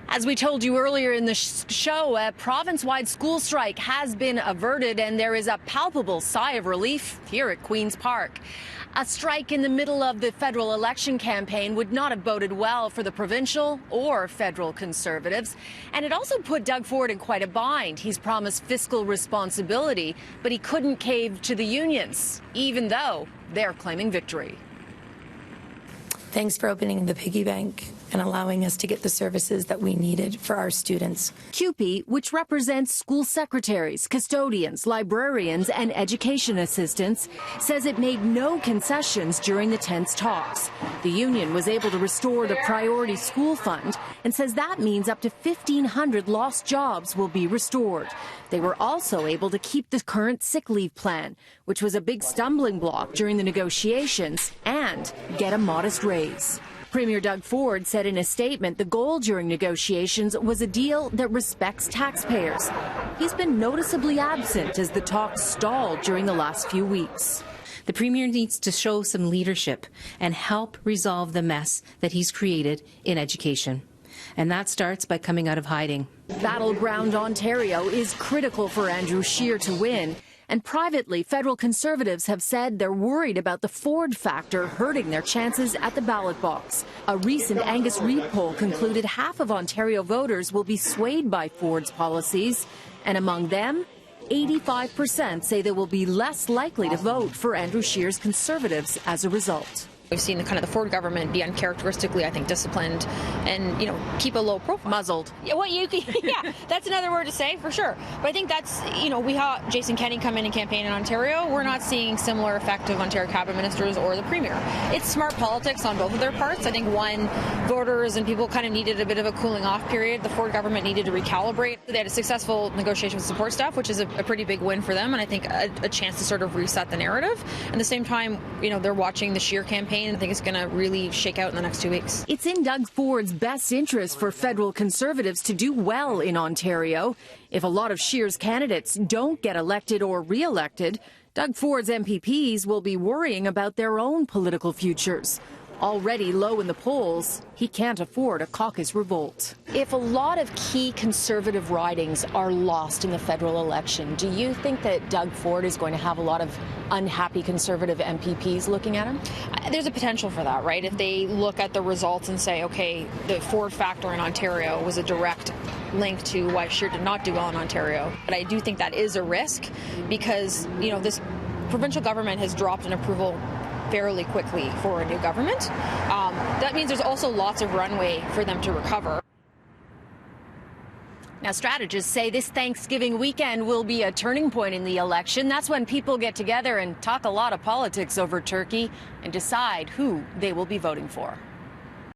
As we told you earlier in the show, a province-wide school strike has been averted, and there is a palpable sigh of relief here at Queen's Park. A strike in the middle of the federal election campaign would not have boded well for the provincial or federal Conservatives, and it also put Doug Ford in quite a bind. He's promised fiscal responsibility, but he couldn't cave to the unions, even though they're claiming victory. Thanks for opening the piggy bank and allowing us to get the services that we needed for our students. CUPE, which represents school secretaries, custodians, librarians, and education assistants, says it made no concessions during the tense talks. The union was able to restore the Priority School Fund and says that means up to 1,500 lost jobs will be restored. They were also able to keep the current sick leave plan, which was a big stumbling block during the negotiations, and get a modest raise. Premier Doug Ford said in a statement the goal during negotiations was a deal that respects taxpayers. He's been noticeably absent as the talks stalled during the last few weeks. The Premier needs to show some leadership and help resolve the mess that he's created in education. And that starts by coming out of hiding. Battleground Ontario is critical for Andrew Scheer to win. And privately, federal Conservatives have said they're worried about the Ford factor hurting their chances at the ballot box. A recent Angus Reid poll concluded half of Ontario voters will be swayed by Ford's policies. And among them, 85% say they will be less likely to vote for Andrew Scheer's Conservatives as a result. We've seen the Ford government be uncharacteristically, I think, disciplined and, keep a low profile. Muzzled. Yeah, yeah, that's another word to say, for sure. But I think that's, we had Jason Kenney come in and campaign in Ontario. We're not seeing similar effect of Ontario cabinet ministers or the Premier. It's smart politics on both of their parts. I think, one, voters and people kind of needed a bit of a cooling off period. The Ford government needed to recalibrate. They had a successful negotiation with support staff, which is a pretty big win for them, and I think a chance to sort of reset the narrative. At the same time, they're watching the Scheer campaign. I think it's going to really shake out in the next 2 weeks. It's in Doug Ford's best interest for federal Conservatives to do well in Ontario. If a lot of Scheer's candidates don't get elected or re-elected, Doug Ford's MPPs will be worrying about their own political futures. Already low in the polls, he can't afford a caucus revolt. If a lot of key Conservative ridings are lost in the federal election, do you think that Doug Ford is going to have a lot of unhappy Conservative MPPs looking at him? There's a potential for that, right? If they look at the results and say, okay, the Ford factor in Ontario was a direct link to why Scheer did not do well in Ontario. But I do think that is a risk because, this provincial government has dropped an approval fairly quickly for a new government. That means there's also lots of runway for them to recover. Now, strategists say this Thanksgiving weekend will be a turning point in the election. That's when people get together and talk a lot of politics over turkey and decide who they will be voting for.